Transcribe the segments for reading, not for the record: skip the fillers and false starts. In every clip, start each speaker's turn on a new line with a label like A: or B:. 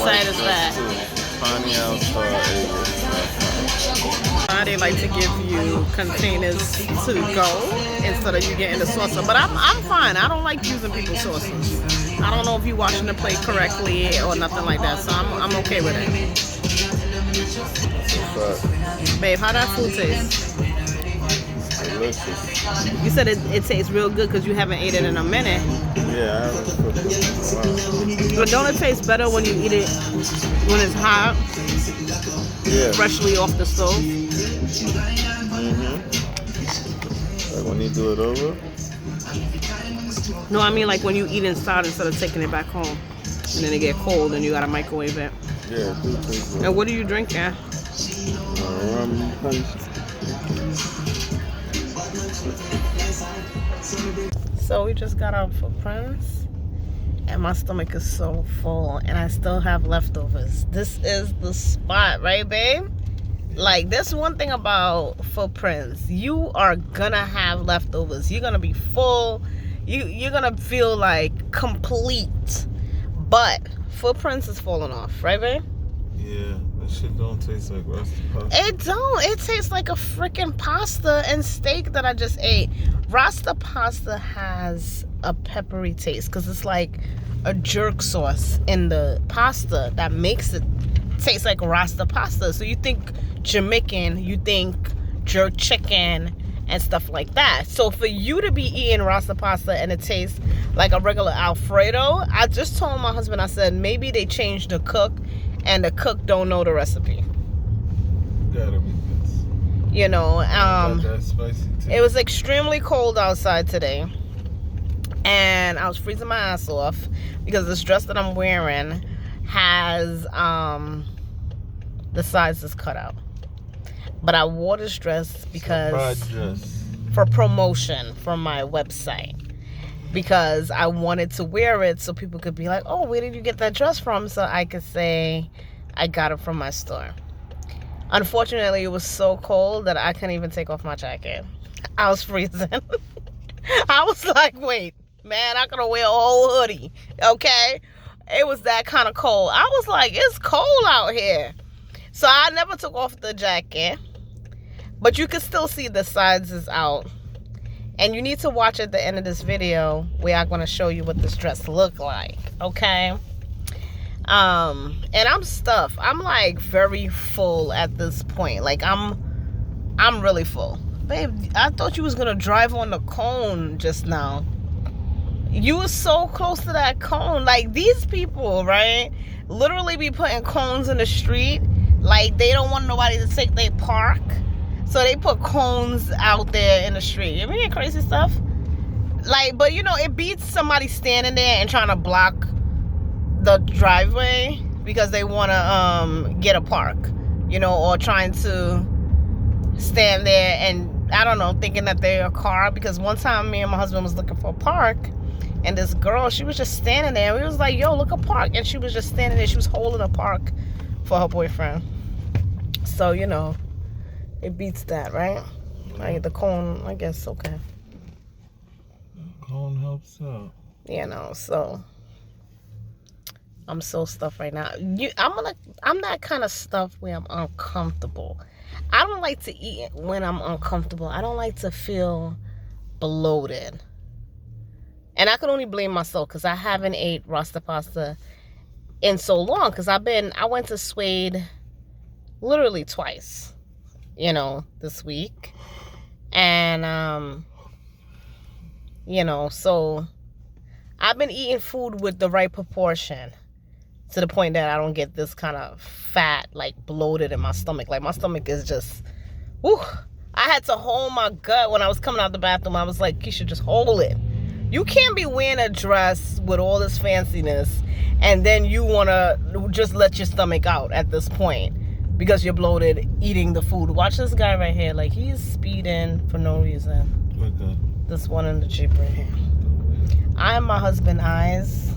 A: website is that? They like to give you containers to go instead of you getting the saucer. But I'm fine. I don't like using people's sauces. I don't know if you're washing the plate correctly or nothing like that. So I'm okay with it. Babe, how that food taste?
B: Delicious.
A: You said it tastes real good because you haven't ate it in a minute.
B: Yeah, I haven't cooked it in a while.
A: But don't it taste better when you eat it when it's hot?
B: Yeah.
A: Freshly off the stove?
B: Like when you do it over?
A: No, I mean like when you eat inside instead of taking it back home. And then it get cold and you gotta microwave it.
B: Yeah, it do taste good.
A: And what are you drinking?
B: Rum punch.
A: So we just got our footprints and my stomach is so full and I still have leftovers. This is the spot, right, babe? Like, this one thing about footprints, you are gonna have leftovers. You're gonna be full. You're gonna feel like complete. But footprints is falling off, right, babe?
B: Yeah, that shit don't taste like Rasta pasta.
A: It don't. It tastes like a freaking pasta and steak that I just ate. Rasta pasta has a peppery taste because it's like a jerk sauce in the pasta that makes it taste like Rasta pasta. So you think Jamaican, you think jerk chicken and stuff like that. So for you to be eating Rasta pasta and it tastes like a regular Alfredo, I just told my husband, I said, maybe they changed the cook and the cook don't know the recipe.
B: Gotta be this.
A: You know,
B: that spicy taste.
A: it was extremely cold outside today. And I was freezing my ass off because this dress that I'm wearing has the sides is cut out. But I wore this dress because for promotion for my website. Because I wanted to wear it so people could be like, oh, where did you get that dress from? So I could say I got it from my store. Unfortunately, it was so cold that I couldn't even take off my jacket. I was freezing. I was like, wait, man, I could have wear a whole hoodie, okay? It was that kind of cold. I was like, it's cold out here. So I never took off the jacket. But you can still see the sides is out. And you need to watch at the end of this video where I'm going to show you what this dress look like, okay? And I'm stuffed. I'm like very full at this point. Like I'm really full. Babe, I thought you was going to drive on the cone just now. You were so close to that cone. Like these people, right? Literally be putting cones in the street. Like they don't want nobody to take their park. So they put cones out there in the street. You mean crazy stuff? Like, but you know, it beats somebody standing there and trying to block the driveway because they want to get a park, you know, or trying to stand there and, I don't know, thinking that they're a car. Because one time me and my husband was looking for a park and this girl, she was just standing there. We was like, yo, look, a park. And she was just standing there. She was holding a park for her boyfriend. So, you know, it beats that, right? Like the cone, I guess, okay.
B: The cone helps out.
A: You know, so I'm so stuffed right now. I'm that kind of stuff where I'm uncomfortable. I don't like to eat when I'm uncomfortable. I don't like to feel bloated. And I can only blame myself because I haven't ate Rasta pasta in so long. Because I went to Suede literally twice, you know, this week. And, you know, so I've been eating food with the right proportion to the point that I don't get this kind of fat, like bloated in my stomach. Like my stomach is just, whew. I had to hold my gut when I was coming out the bathroom. I was like, you should just hold it. You can't be wearing a dress with all this fanciness and then you want to just let your stomach out at this point because you're bloated eating the food. Watch this guy right here. Like, he's speeding for no reason.
B: Okay.
A: This one in the Jeep right here. I'm my husband's eyes,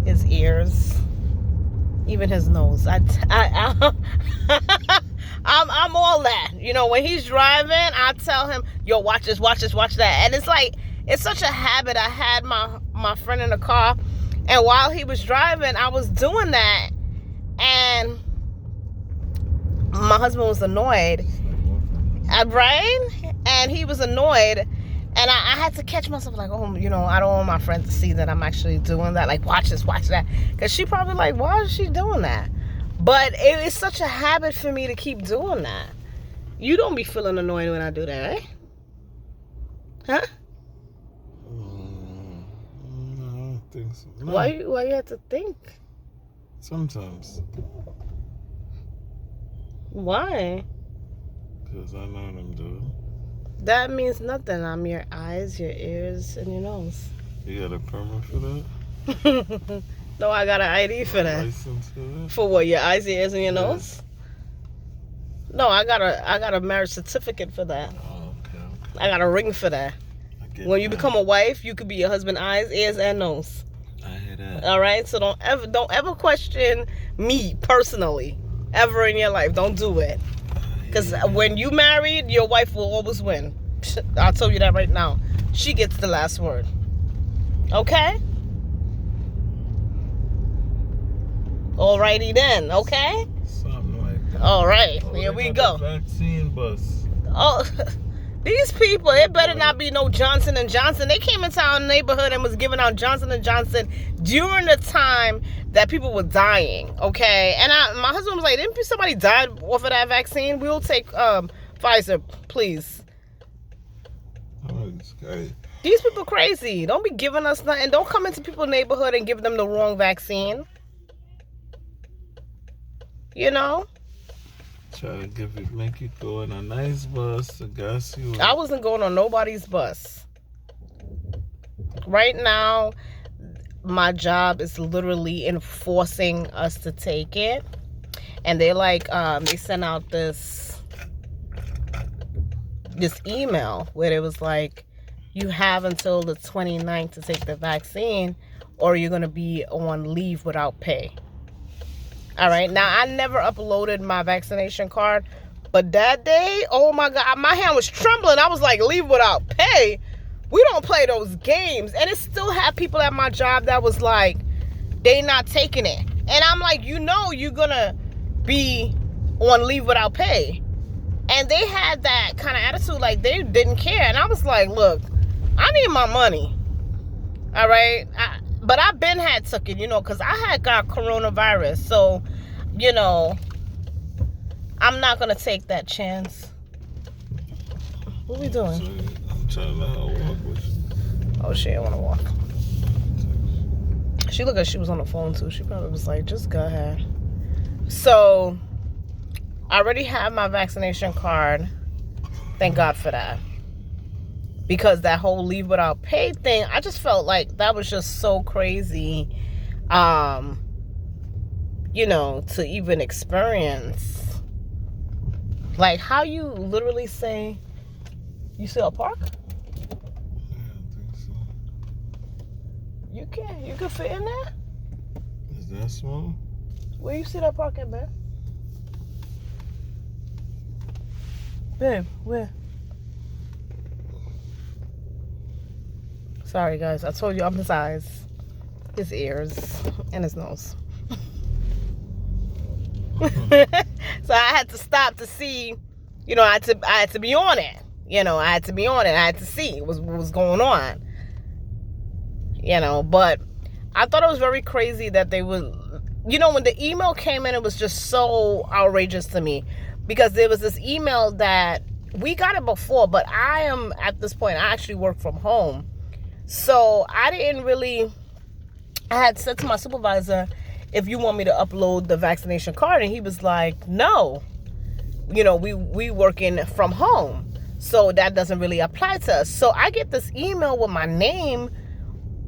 A: his ears, even his nose. I'm all that. You know, when he's driving, I tell him, yo, watch this, watch this, watch that. And it's like, it's such a habit. I had my friend in the car, and while he was driving, I was doing that. And my husband was annoyed, right? And he was annoyed. And I had to catch myself like, oh, you know, I don't want my friend to see that I'm actually doing that. Like, watch this, watch that. Because she probably like, why is she doing that? But it is such a habit for me to keep doing that. You don't be feeling annoyed when I do that, right? Huh?
B: No, I don't think so. No.
A: Why you have to think?
B: Sometimes.
A: Why?
B: Because I know what I'm doing.
A: That means nothing. I'm your eyes, your ears, and your nose.
B: You got a permit for that?
A: No, I got an ID for that.
B: License for that?
A: For what? Your eyes, your ears, and your
B: Yes.
A: nose? No, I got a marriage certificate for that.
B: Oh, okay.
A: I got a ring for that.
B: I get
A: When you
B: that.
A: become a wife, you could be your husband's eyes, ears, and nose.
B: I hear that.
A: All right? So don't ever question me personally ever in your life. Don't do it. Because when you married, your wife will always win. I'll tell you that right now. She gets the last word. Okay? Alrighty then, okay?
B: Something like that.
A: All right,
B: Oh,
A: here
B: they
A: we
B: got
A: go.
B: the vaccine bus.
A: Oh, these people, it better not be no Johnson & Johnson. They came into our neighborhood and was giving out Johnson & Johnson during the time that people were dying, okay? And my husband was like, didn't somebody die off of that vaccine? We'll take Pfizer, please.
B: Oh, this guy.
A: These people crazy. Don't be giving us nothing. Don't come into people's neighborhood and give them the wrong vaccine. You know?
B: Try to make you go in a nice bus to gas you up.
A: I wasn't going on nobody's bus. Right now, my job is literally enforcing us to take it. And they they sent out this email where it was like, you have until the 29th to take the vaccine or you're going to be on leave without pay. All right. Now, I never uploaded my vaccination card, but that day, oh my God, my hand was trembling. I was like, leave without pay? We don't play those games. And it still had people at my job that was like, they not taking it. And I'm like, you know, you're going to be on leave without pay. And they had that kind of attitude, like they didn't care. And I was like, look, I need my money. All right. But I been had took it, you know, because I had got coronavirus. So, you know, I'm not going to take that chance. What we doing?
B: I'm trying to know how to walk with you.
A: Oh, she didn't want to walk. She looked like she was on the phone, too. She probably was like, just go ahead. So, I already have my vaccination card. Thank God for that. Because that whole leave without pay thing, I just felt like that was just so crazy, you know, to even experience. Like, how you literally say, you see a park?
B: Yeah, I think so.
A: You can fit in there?
B: Is that small?
A: Where you see that park at, babe? Babe, where? Sorry, guys. I told you I'm his eyes, his ears, and his nose. So I had to stop to see, you know, I had to be on it. You know, I had to be on it. I had to see what was going on. You know, but I thought it was very crazy that they would, you know, when the email came in, it was just so outrageous to me. Because there was this email that we got it before, but I am, at this point, I actually work from home. So I didn't really, I had said to my supervisor, if you want me to upload the vaccination card, and he was like, no, you know, we working from home, so that doesn't really apply to us. So I get this email with my name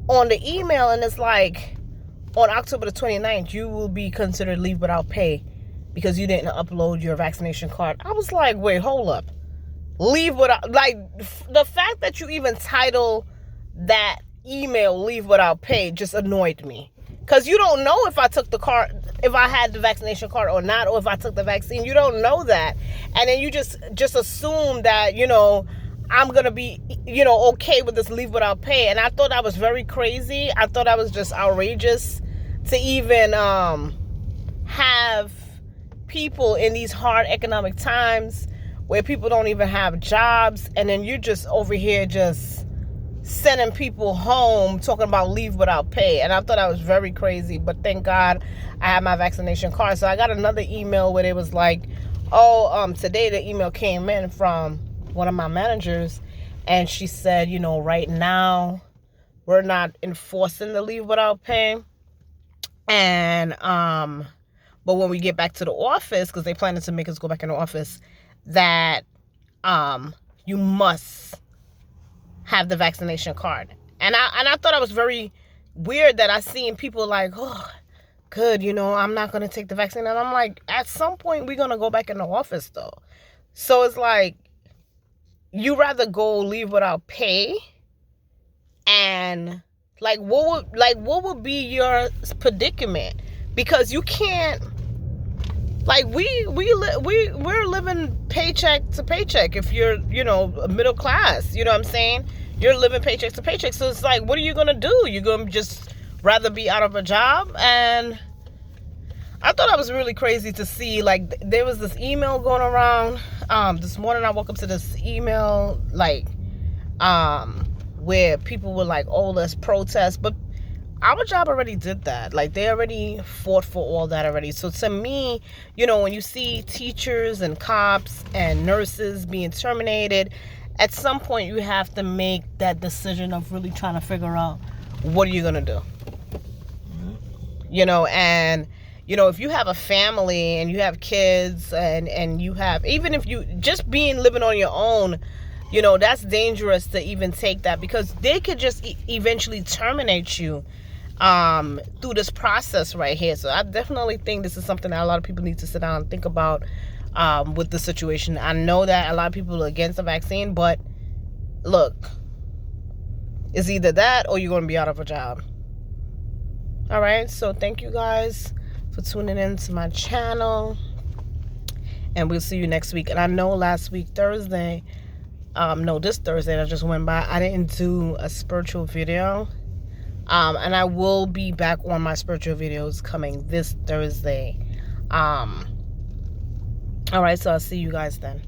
A: on the email, and it's like, on October the 29th, you will be considered leave without pay because you didn't upload your vaccination card. I was like, wait, hold up. Leave without, like, the fact that you even title that email leave without pay just annoyed me. Because you don't know if I took the card, if I had the vaccination card or not, or if I took the vaccine. You don't know that. And then you just assume that, you know, I'm going to be, you know, okay with this leave without pay. And I thought that was very crazy. I thought that was just outrageous to even have people in these hard economic times where people don't even have jobs, and then you're just over here just sending people home talking about leave without pay. And I thought that was very crazy, but thank God I have my vaccination card. So I got another email where it was like, today the email came in from one of my managers, and she said, right now we're not enforcing the leave without pay, and but when we get back to the office, because they planning to make us go back in the office, that you must have the vaccination card. And I thought it was very weird that I seen people like, oh, good, I'm not going to take the vaccine. And I'm like, at some point we're going to go back in the office though. So it's like, you rather go leave without pay, and what would be your predicament? Because you can't, like, we're living paycheck to paycheck. If you're, middle class, you know what I'm saying? You're living paycheck to paycheck. So it's like, what are you going to do? You're going to just rather be out of a job? And I thought that was really crazy to see. Like, there was this email going around. This morning I woke up to this email, like, where people were like, oh, let's protest. But our job already did that. Like, they already fought for all that already. So to me, when you see teachers and cops and nurses being terminated, at some point you have to make that decision of really trying to figure out, what are you going to do? And, if you have a family and you have kids and you have, even if you just living on your own, that's dangerous to even take that, because they could just eventually terminate you through this process right here. So I definitely think this is something that a lot of people need to sit down and think about with the situation. I know that a lot of people are against the vaccine, but look, it's either that or you're going to be out of a job. All right, so thank you guys for tuning in to my channel, and we'll see you next week. And I know last week Thursday, this Thursday that just went by, I didn't do a spiritual video. And I will be back on my spiritual videos coming this Thursday. All right, so I'll see you guys then.